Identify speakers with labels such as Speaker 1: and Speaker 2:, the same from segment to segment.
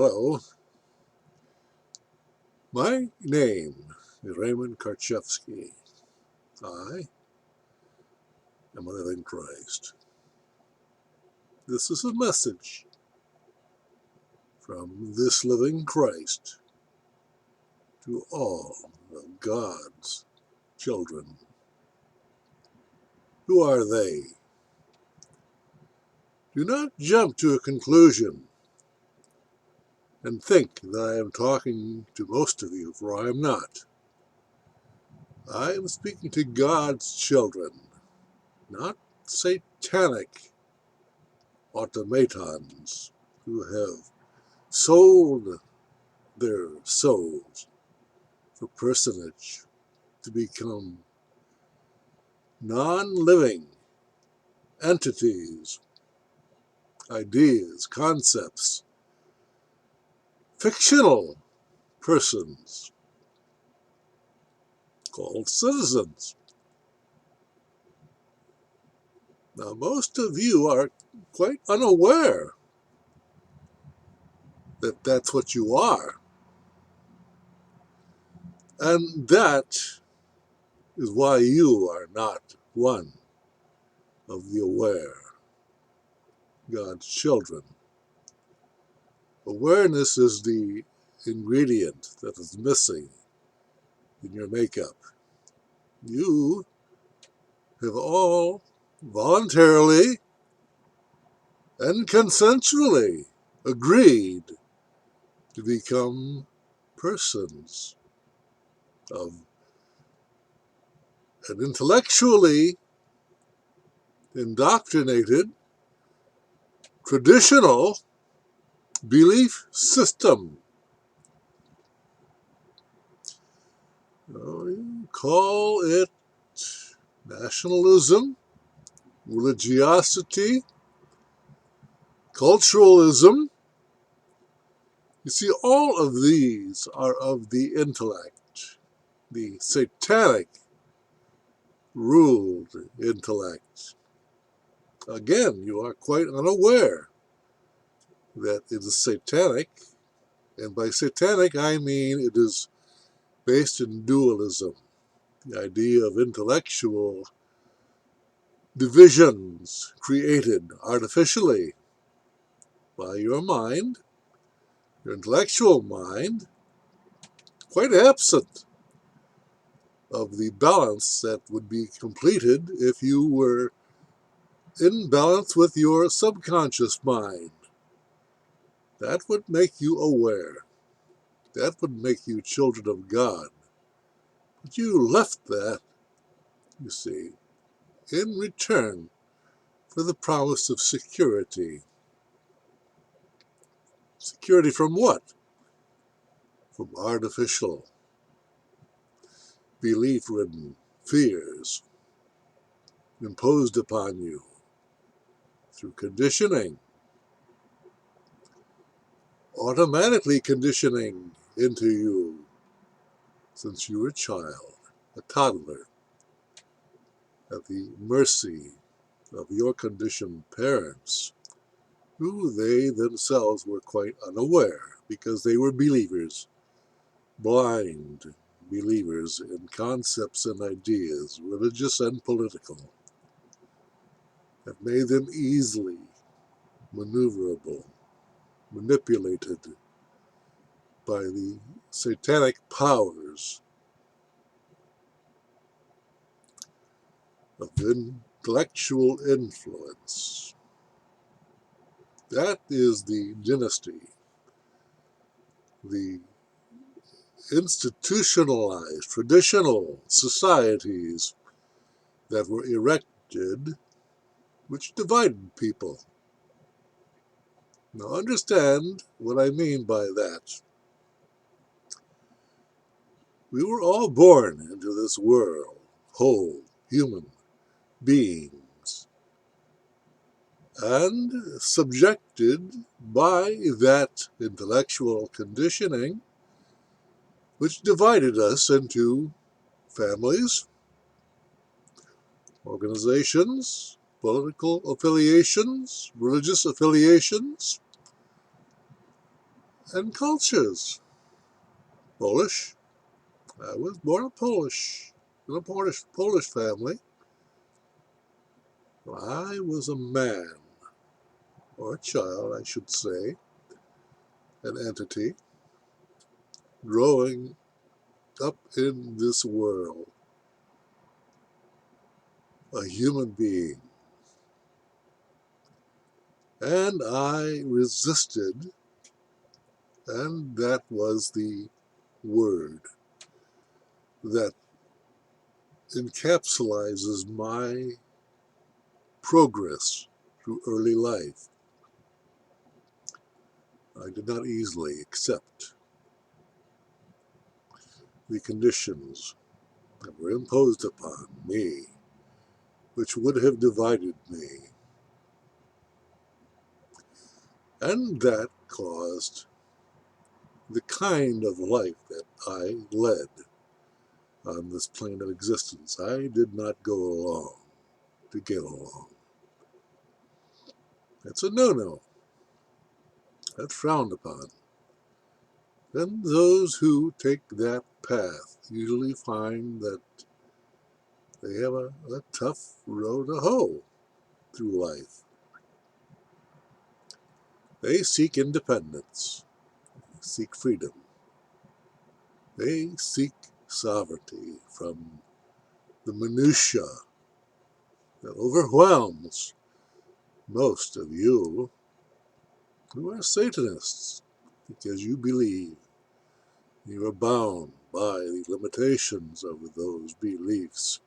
Speaker 1: Hello, my name is Raymond Karchevsky. I am a living Christ. This is a message from this living Christ to all of God's children. Who are they? Do not jump to a conclusion and think that I am talking to most of you, for I am not. I am speaking to God's children, not satanic automatons who have sold their souls for personage to become non-living entities, ideas, concepts, fictional persons called citizens. Now, most of you are quite unaware that that's what you are. And that is why you are not one of the aware, God's children. Awareness is the ingredient that is missing in your makeup. You have all voluntarily and consensually agreed to become persons of an intellectually indoctrinated, traditional belief system. You call it nationalism, religiosity, culturalism. You see, all of these are of the intellect, the satanic ruled intellect. Again, you are quite unaware that it is satanic, and by satanic I mean it is based in dualism, the idea of intellectual divisions created artificially by your mind, your intellectual mind, quite absent of the balance that would be completed if you were in balance with your subconscious mind. That would make you aware. That would make you children of God. But you left that, you see, in return for the promise of security. Security from what? From artificial, belief-ridden fears imposed upon you through conditioning, automatically conditioning into you since you were a child, a toddler, at the mercy of your conditioned parents, who they themselves were quite unaware because they were believers, blind believers in concepts and ideas, religious and political, that made them easily maneuverable, manipulated by the satanic powers of intellectual influence. That is the dynasty, the institutionalized, traditional societies that were erected, which divided people. Now understand what I mean by that. We were all born into this world, whole, human beings, and subjected by that intellectual conditioning, which divided us into families, organizations, political affiliations, religious affiliations, and cultures. Polish. I was born in a Polish family. I was a man, or a child, I should say, an entity, growing up in this world, a human being. And I resisted, and that was the word that encapsulates my progress through early life. I did not easily accept the conditions that were imposed upon me, which would have divided me. And that caused the kind of life that I led on this plane of existence. I did not go along to get along. That's a no-no. That's frowned upon. Then those who take that path usually find that they have a tough row to hoe through life. They seek independence, seek freedom. They seek sovereignty from the minutiae that overwhelms most of you who are Satanists, because you believe you are bound by the limitations of those beliefs,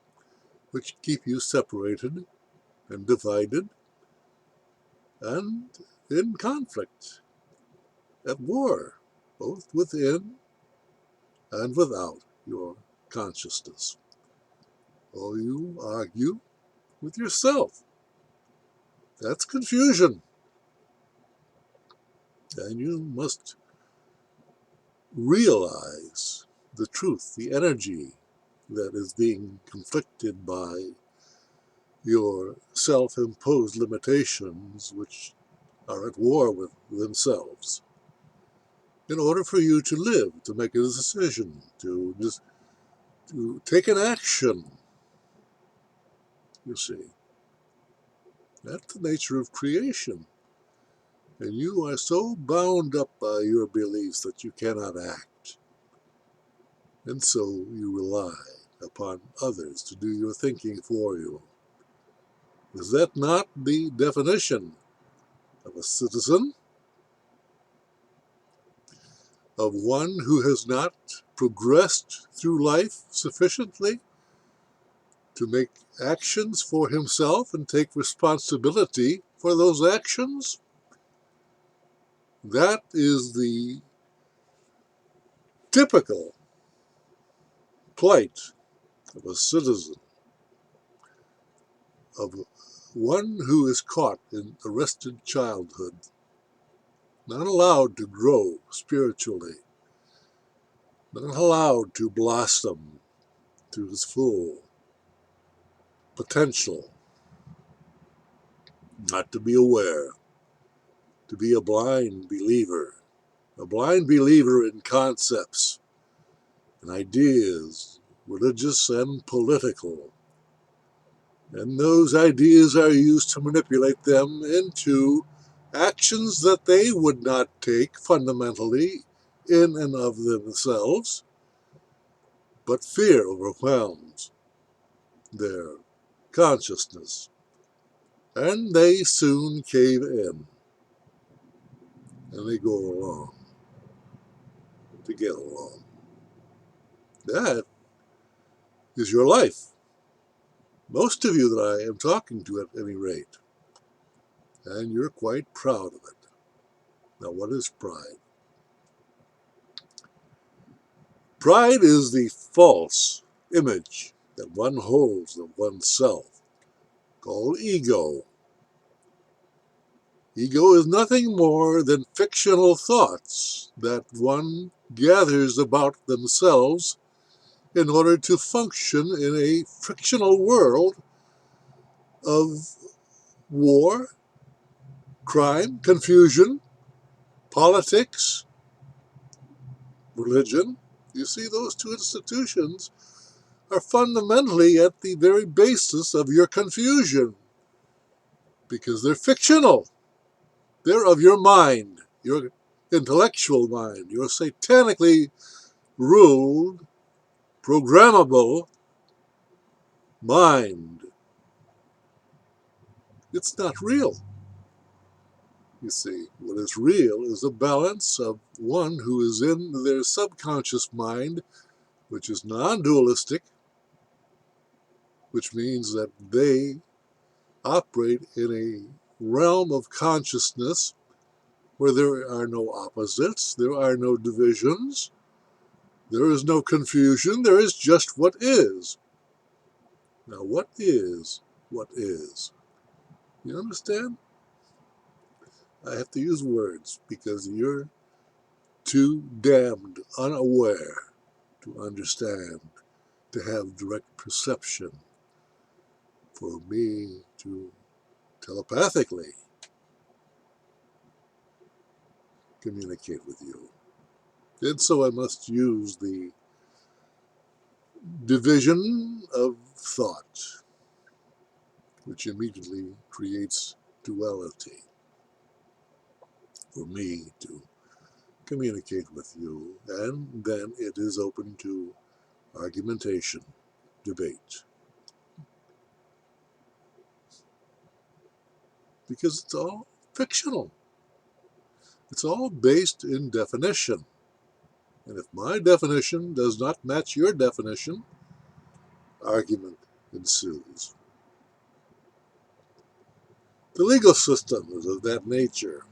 Speaker 1: which keep you separated and divided and in conflict, at war, both within and without your consciousness. Or you argue with yourself. That's confusion. And you must realize the truth, the energy that is being conflicted by your self-imposed limitations, which are at war with themselves. In order for you to live, to make a decision, to take an action, you see. That's the nature of creation. And you are so bound up by your beliefs that you cannot act. And so you rely upon others to do your thinking for you. Is that not the definition of a citizen? Of one who has not progressed through life sufficiently to make actions for himself and take responsibility for those actions? That is the typical plight of a citizen, of one who is caught in arrested childhood, not allowed to grow spiritually, not allowed to blossom to his full potential, not to be aware, to be a blind believer in concepts and ideas, religious and political. And those ideas are used to manipulate them into actions that they would not take fundamentally in and of themselves, but fear overwhelms their consciousness, and they soon cave in, and they go along to get along. That is your life. Most of you that I am talking to, at any rate, and you're quite proud of it. Now, what is pride? Pride is the false image that one holds of oneself, called ego. Ego is nothing more than fictional thoughts that one gathers about themselves in order to function in a fictional world of war, crime, confusion, politics, religion. You see, those two institutions are fundamentally at the very basis of your confusion, because they're fictional. They're of your mind, your intellectual mind, your satanically ruled, programmable mind. It's not real. You see, what is real is a balance of one who is in their subconscious mind, which is non-dualistic, which means that they operate in a realm of consciousness where there are no opposites, there are no divisions, there is no confusion, there is just what is. Now, what is what is? You understand? I have to use words because you're too damned unaware to understand, to have direct perception, for me to telepathically communicate with you. And so I must use the division of thought, which immediately creates duality, for me to communicate with you, and then it is open to argumentation, debate, because it's all fictional. It's all based in definition. And if my definition does not match your definition, argument ensues. The legal system is of that nature.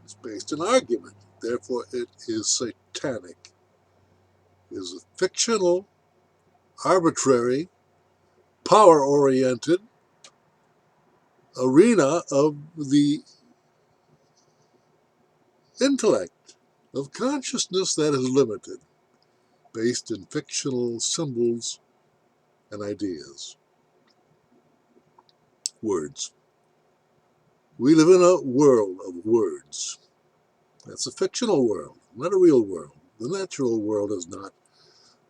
Speaker 1: It's based in argument. Therefore, it is satanic. It is a fictional, arbitrary, power-oriented arena of the intellect, of consciousness that is limited, based in fictional symbols and ideas. Words. We live in a world of words. That's a fictional world, not a real world. The natural world is not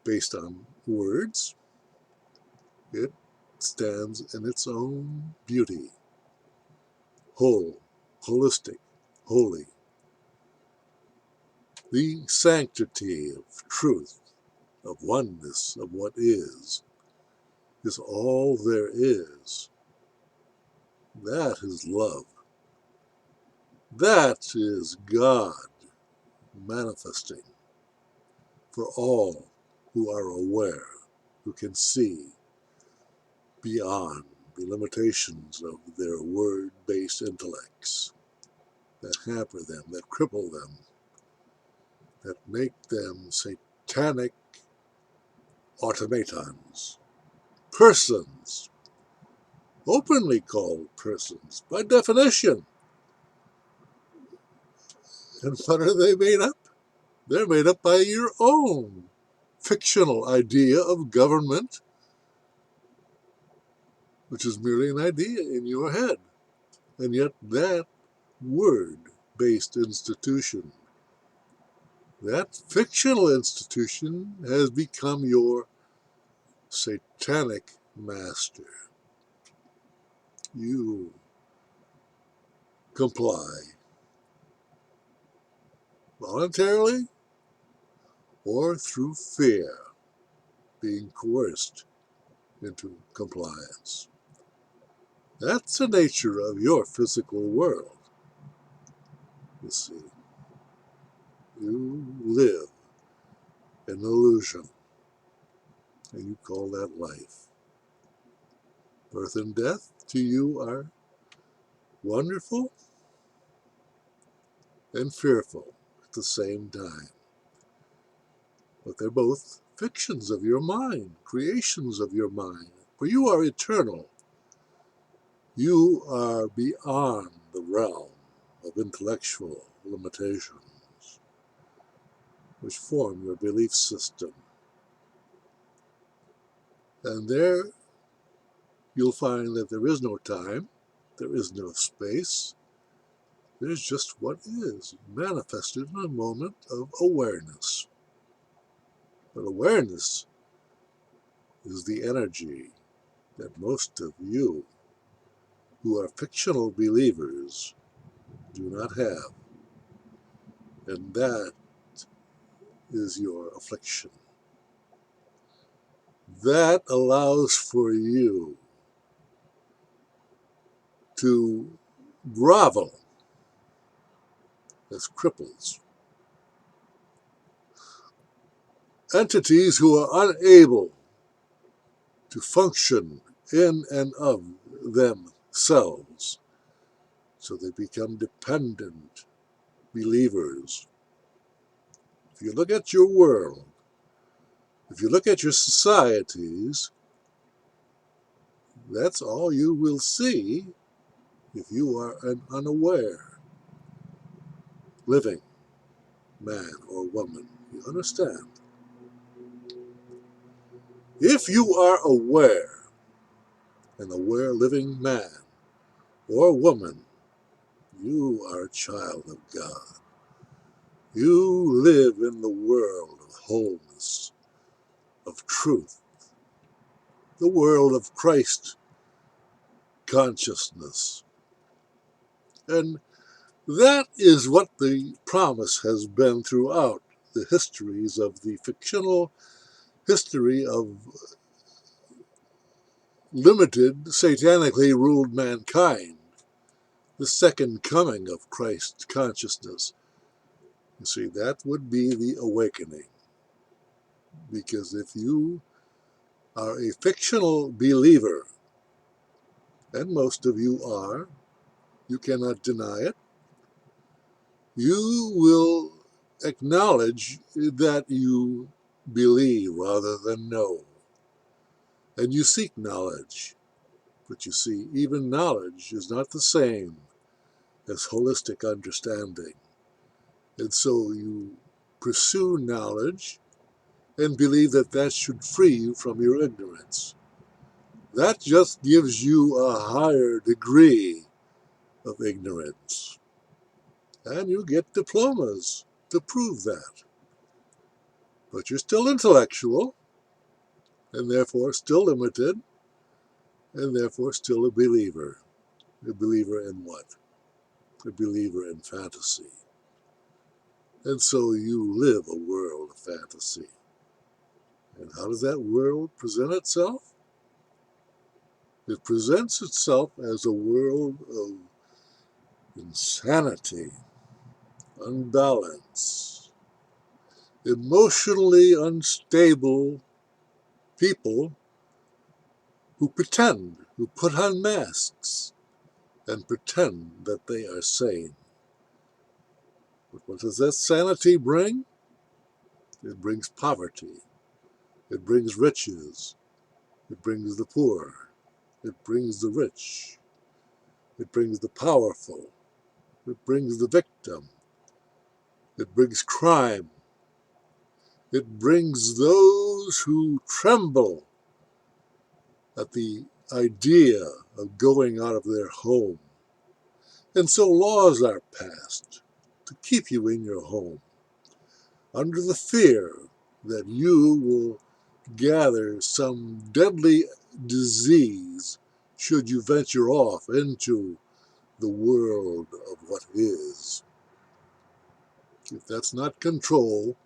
Speaker 1: based on words. It stands in its own beauty, whole, holistic, holy. The sanctity of truth, of oneness, of what is all there is. That is love. That is God manifesting for all who are aware, who can see beyond the limitations of their word-based intellects that hamper them, that cripple them, that make them satanic automatons, persons, openly called persons by definition. And what are they made up? They're made up by your own fictional idea of government, which is merely an idea in your head. And yet that word-based institution, that fictional institution, has become your satanic master. You comply voluntarily or through fear, being coerced into compliance. That's the nature of your physical world. You see, you live an illusion, and you call that life. Birth and death to you are wonderful and fearful at the same time. But they're both fictions of your mind, creations of your mind, for you are eternal. You are beyond the realm of intellectual limitations, which form your belief system. And there you'll find that there is no time, there is no space, there's just what is, manifested in a moment of awareness. But awareness is the energy that most of you who are fictional believers do not have. And that is your affliction. That allows for you to grovel as cripples, entities who are unable to function in and of themselves. So they become dependent believers. If you look at your world, if you look at your societies, that's all you will see if you are an unaware living man or woman. You understand? If you are aware, an aware living man or woman, you are a child of God. You live in the world of wholeness, of truth, the world of Christ consciousness. And that is what the promise has been throughout the histories of the fictional history of limited, satanically ruled mankind, the second coming of Christ consciousness. You see, that would be the awakening. Because if you are a fictional believer, and most of you are, you cannot deny it, you will acknowledge that you believe rather than know. And you seek knowledge. But you see, even knowledge is not the same as holistic understanding. And so you pursue knowledge and believe that that should free you from your ignorance. That just gives you a higher degree of ignorance. And you get diplomas to prove that. But you're still intellectual, and therefore still limited, and therefore still a believer. A believer in what? A believer in fantasy. And so you live a world of fantasy. And how does that world present itself? It presents itself as a world of insanity, unbalance, emotionally unstable people who pretend, who put on masks and pretend that they are sane. But what does that sanity bring? It brings poverty. It brings riches. It brings the poor. It brings the rich. It brings the powerful. It brings the victim. It brings crime. It brings those who tremble at the idea of going out of their home. And so laws are passed to keep you in your home, under the fear that you will gather some deadly disease should you venture off into the world of what is. If that's not control,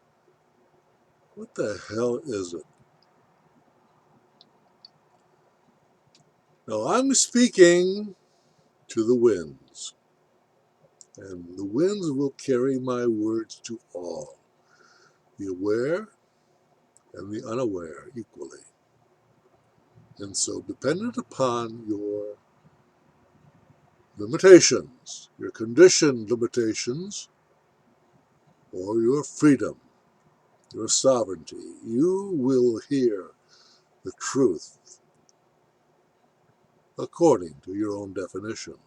Speaker 1: what the hell is it? Now I'm speaking to the winds, and the winds will carry my words to all, the aware and the unaware equally. And so dependent upon your limitations, your conditioned limitations, or your freedom, your sovereignty, you will hear the truth according to your own definitions.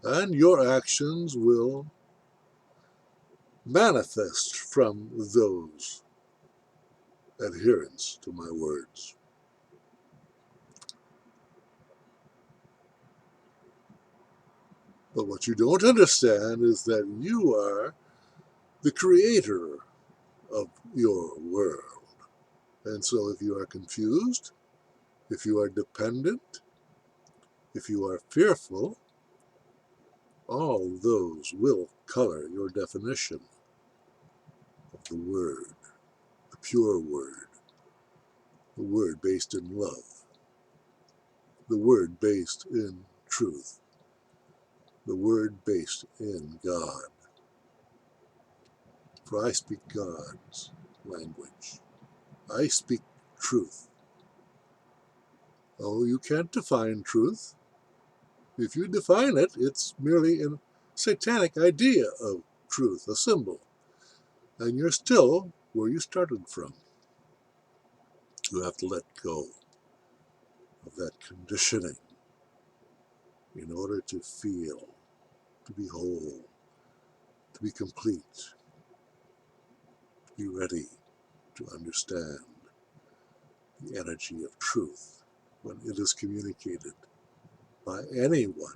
Speaker 1: And your actions will manifest from those adherents to my words. But what you don't understand is that you are the creator of your world. And so if you are confused, if you are dependent, if you are fearful, all those will color your definition of the Word, the pure Word, the Word based in love, the Word based in truth, the Word based in God. For I speak God's language. I speak truth. Oh, you can't define truth. If you define it, it's merely a satanic idea of truth, a symbol. And you're still where you started from. You have to let go of that conditioning in order to feel, to be whole, to be complete, to be ready to understand the energy of truth when it is communicated by anyone.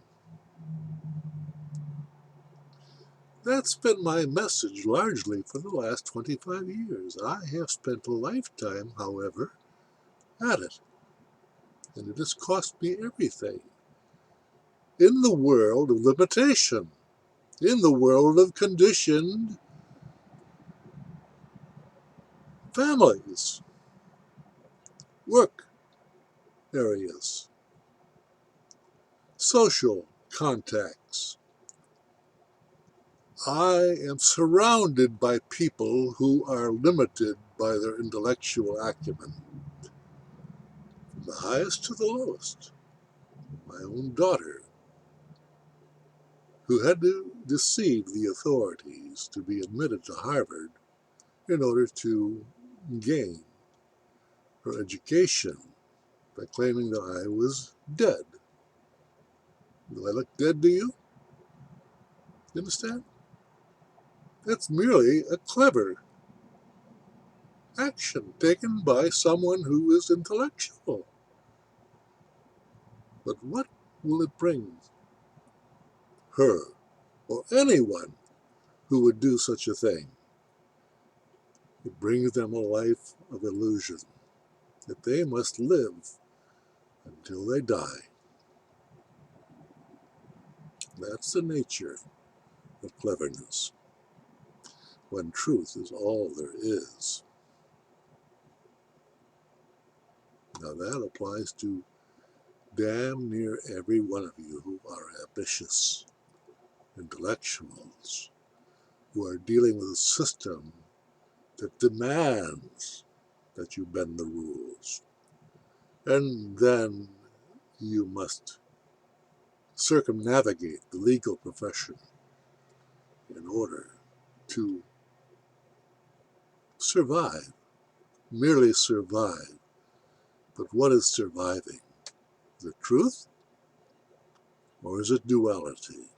Speaker 1: That's been my message largely for the last 25 years. I have spent a lifetime, however, at it, and it has cost me everything. In the world of limitation, in the world of conditioned families, work areas, social contacts, I am surrounded by people who are limited by their intellectual acumen, from the highest to the lowest. My own daughter, who had to deceive the authorities to be admitted to Harvard in order to gain her education by claiming that I was dead. Do I look dead to you? You understand? That's merely a clever action taken by someone who is intellectual. But what will it bring her or anyone who would do such a thing? It brings them a life of illusion that they must live until they die. That's the nature of cleverness, when truth is all there is. Now that applies to damn near every one of you who are ambitious intellectuals, who are dealing with a system that demands that you bend the rules. And then you must circumnavigate the legal profession in order to survive, merely survive. But what is surviving? Is it truth or is it duality?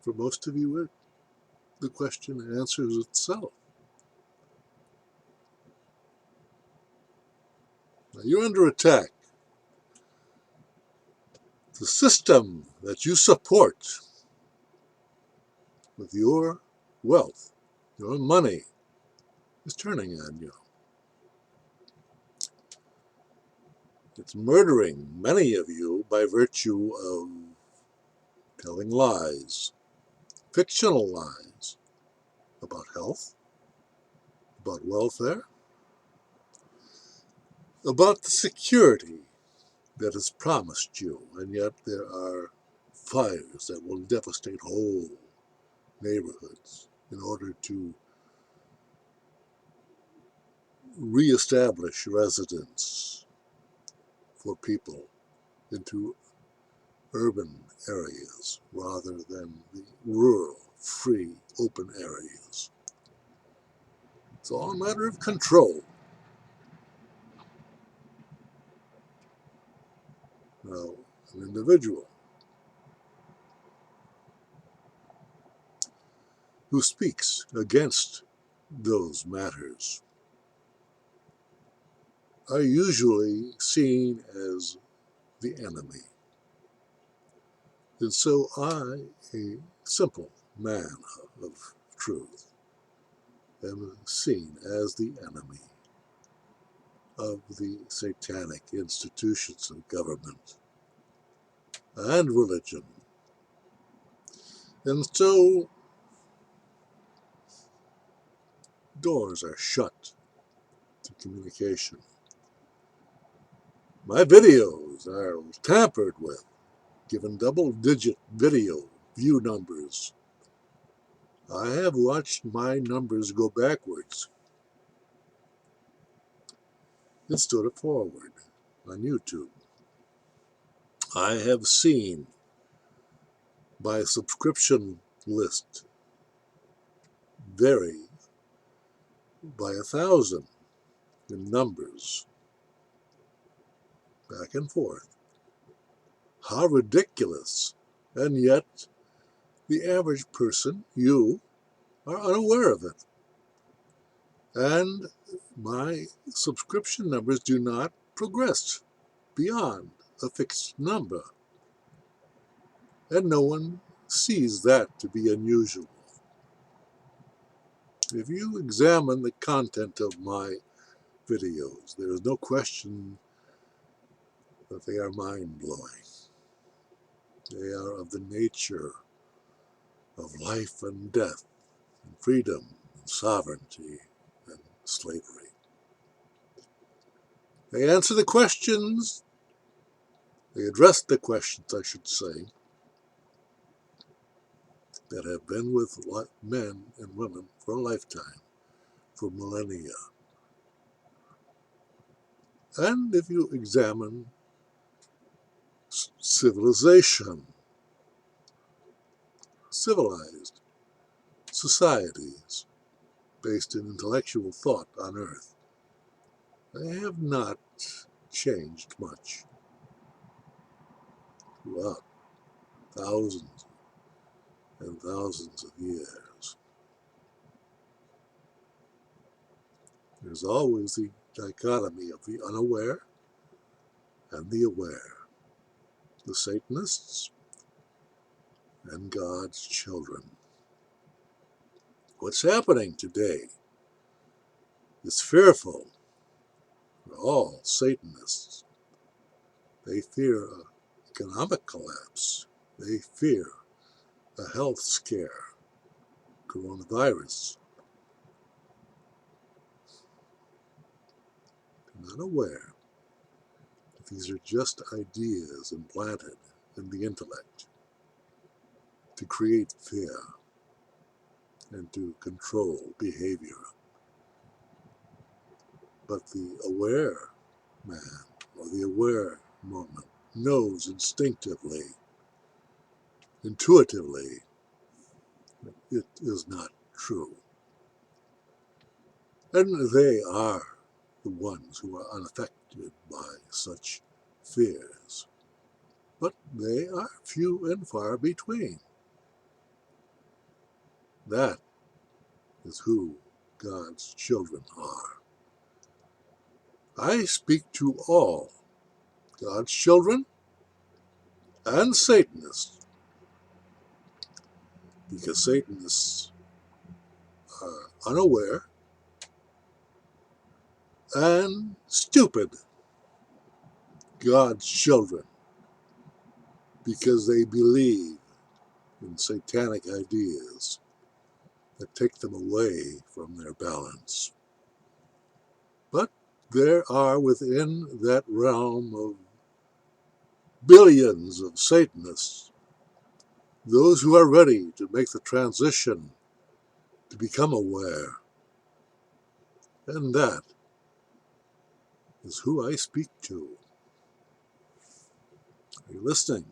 Speaker 1: For most of you, the question answers itself. Now, you're under attack. The system that you support with your wealth, your money, is turning on you. It's murdering many of you by virtue of telling lies, fictional lies, about health, about welfare, about the security that is promised you, and yet there are fires that will devastate whole neighborhoods in order to reestablish residence for people into urban areas rather than the rural, free, open areas. It's all a matter of control. Now, an individual who speaks against those matters are usually seen as the enemy. And so I, a simple man of truth, am seen as the enemy of the satanic institutions of government and religion. And so doors are shut to communication. My videos are tampered with, given double-digit video view numbers. I have watched my numbers go backwards instead of forward on YouTube. I have seen my subscription list vary by 1,000 in numbers, back and forth. How ridiculous! And yet, the average person, you, are unaware of it. And my subscription numbers do not progress beyond a fixed number. And no one sees that to be unusual. If you examine the content of my videos, there is no question that they are mind-blowing. They are of the nature of life and death, and freedom, and sovereignty, and slavery. They answer the questions, they address the questions, I should say, that have been with men and women for a lifetime, for millennia. And if you examine civilization, civilized societies based in intellectual thought on Earth, they have not changed much throughout thousands and thousands of years. There's always the dichotomy of the unaware and the aware, the Satanists and God's children. What's happening today is fearful for all Satanists. They fear an economic collapse. They fear a health scare, coronavirus. They're not aware that these are just ideas implanted in the intellect to create fear and to control behavior. But the aware man or the aware moment knows instinctively, intuitively, that it is not true. And they are the ones who are unaffected by such fears. But they are few and far between. That is who God's children are. I speak to all God's children and Satanists, because Satanists are unaware and stupid. God's children, because they believe in satanic ideas that take them away from their balance. But there are within that realm of billions of Satanists those who are ready to make the transition to become aware. And that is who I speak to. Are you listening?